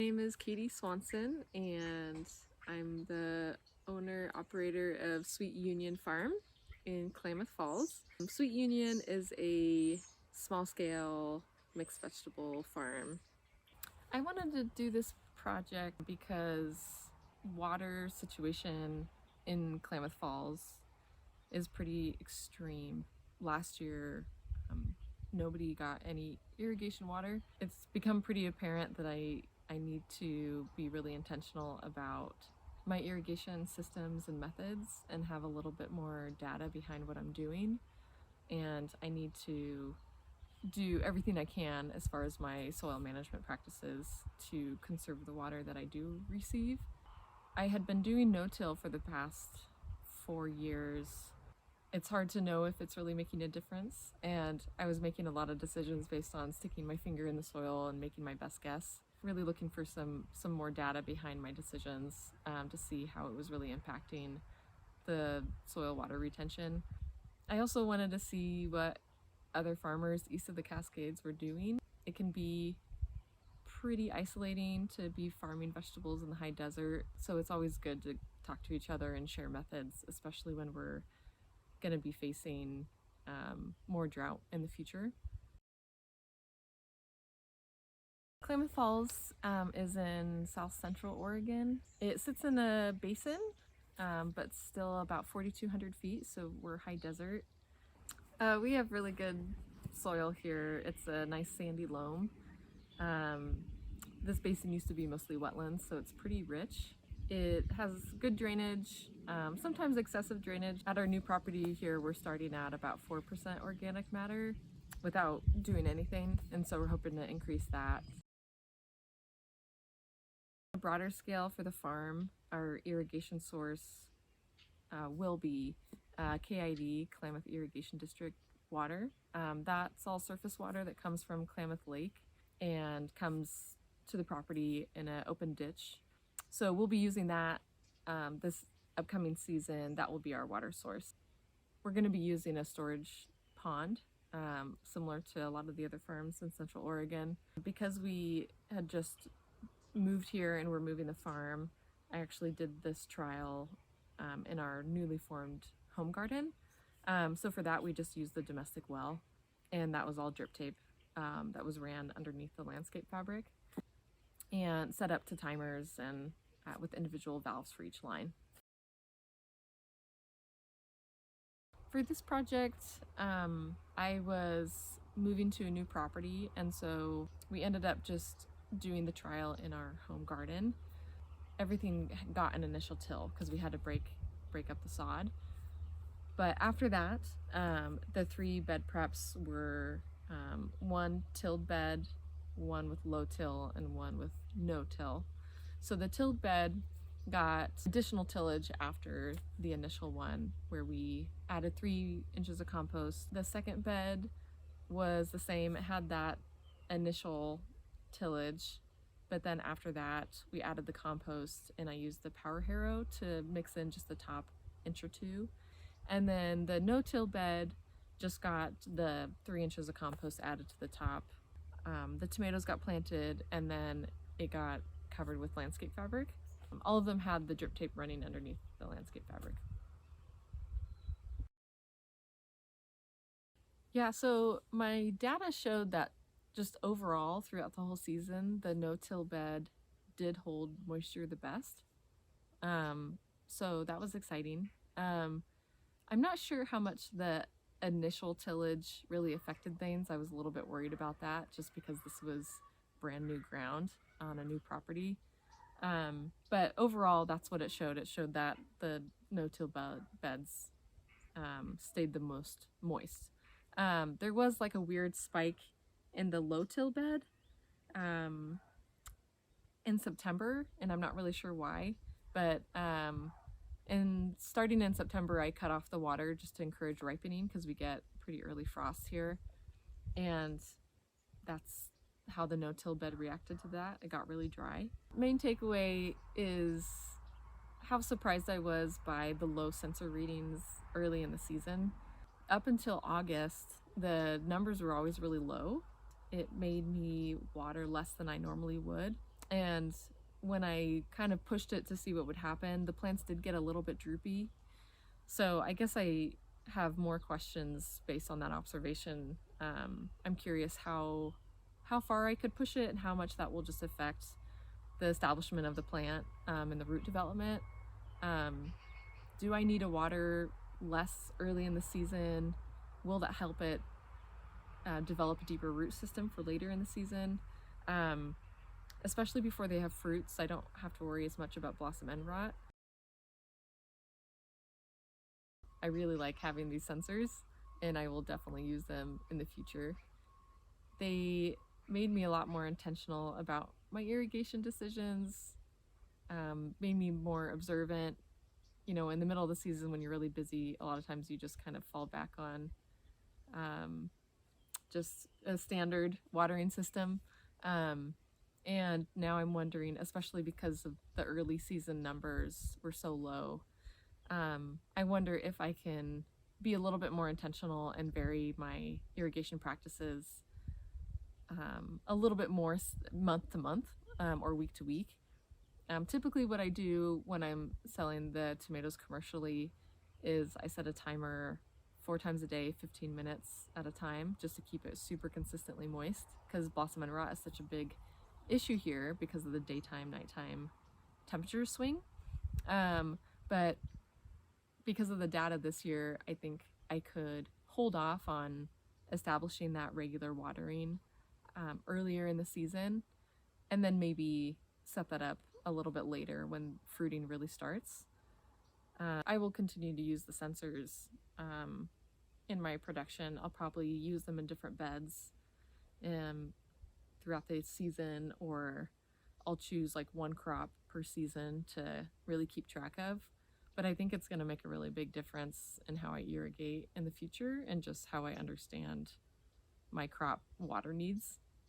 My name is Katie Swanson, and I'm the owner-operator of Sweet Union Farm in Klamath Falls. Sweet Union is a small-scale mixed vegetable farm. I wanted to do this project because water situation in Klamath Falls is pretty extreme. Last year, nobody got any irrigation water. It's become pretty apparent that I need to be really intentional about my irrigation systems and methods and have a little bit more data behind what I'm doing. And I need to do everything I can as far as my soil management practices to conserve the water that I do receive. I had been doing no-till for the past 4 years. It's hard to know if it's really making a difference, and I was making a lot of decisions based on sticking my finger in the soil and making my best guess. Really looking for some more data behind my decisions to see how it was really impacting the soil water retention. I also wanted to see what other farmers east of the Cascades were doing. It can be pretty isolating to be farming vegetables in the high desert, so it's always good to talk to each other and share methods, especially when we're going to be facing more drought in the future. Klamath Falls is in south central Oregon. It sits in a basin, but still about 4,200 feet, so we're high desert. We have really good soil here. It's a nice sandy loam. This basin used to be mostly wetlands, so it's pretty rich. It has good drainage, sometimes excessive drainage. At our new property here, we're starting at about 4% organic matter without doing anything, and so we're hoping to increase that. On a broader scale for the farm, our irrigation source will be KID, Klamath Irrigation District water. That's all surface water that comes from Klamath Lake and comes to the property in an open ditch. So we'll be using that this upcoming season. That will be our water source. We're going to be using a storage pond, similar to a lot of the other farms in Central Oregon. Because we had just moved here and we're moving the farm, I actually did this trial in our newly formed home garden. So for that, we just used the domestic well, and that was all drip tape that was ran underneath the landscape fabric and set up to timers and with individual valves for each line. For this project, I was moving to a new property, and so we ended up just doing the trial in our home garden. Everything got an initial till because we had to break up the sod. But after that, the 3 bed preps were 1 tilled bed, 1 with low till, and 1 with no till. So the tilled bed got additional tillage after the initial one, where we added 3 inches of compost. The second bed was the same. It had that initial tillage, but then after that we added the compost, and I used the power harrow to mix in just the top inch or 2. And then the no-till bed just got the 3 inches of compost added to the top. The tomatoes got planted, and then it got covered with landscape fabric. All of them had the drip tape running underneath the landscape fabric. Yeah, so my data showed that just overall throughout the whole season, the no-till bed did hold moisture the best. So that was exciting. I'm not sure how much the initial tillage really affected things. I was a little bit worried about that just because this was brand new ground on a new property. But overall, that's what it showed. It showed that the no-till beds stayed the most moist. There was like a weird spike in the low-till bed in September, and I'm not really sure why, but starting in September, I cut off the water just to encourage ripening because we get pretty early frosts here, and that's how the no-till bed reacted to that. It got really dry. Main takeaway is how surprised I was by the low sensor readings early in the season. Up until August, the numbers were always really low. It made me water less than I normally would. And when I kind of pushed it to see what would happen, the plants did get a little bit droopy. So I guess I have more questions based on that observation. I'm curious how far I could push it and how much that will just affect the establishment of the plant and the root development. Um, do I need to water less early in the season? Will that help it develop a deeper root system for later in the season? Um, Especially before they have fruits, I don't have to worry as much about blossom end rot. I really like having these sensors, and I will definitely use them in the future. They made me a lot more intentional about my irrigation decisions, made me more observant. You know, in the middle of the season when you're really busy, a lot of times you just kind of fall back on um, just a standard watering system. Um, and now I'm wondering, especially because of the early season numbers were so low, I wonder if I can be a little bit more intentional and vary my irrigation practices a little bit more month to month or week to week. Typically, what I do when I'm selling the tomatoes commercially is I set a timer 4 times a day, 15 minutes at a time, just to keep it super consistently moist, because blossom end rot is such a big issue here because of the daytime, nighttime temperature swing. But because of the data this year, I think I could hold off on establishing that regular watering earlier in the season, and then maybe set that up a little bit later when fruiting really starts. I will continue to use the sensors in my production. I'll probably use them in different beds um, throughout the season, or I'll choose like one crop per season to really keep track of. But I think it's going to make a really big difference in how I irrigate in the future and just how I understand my crop water needs.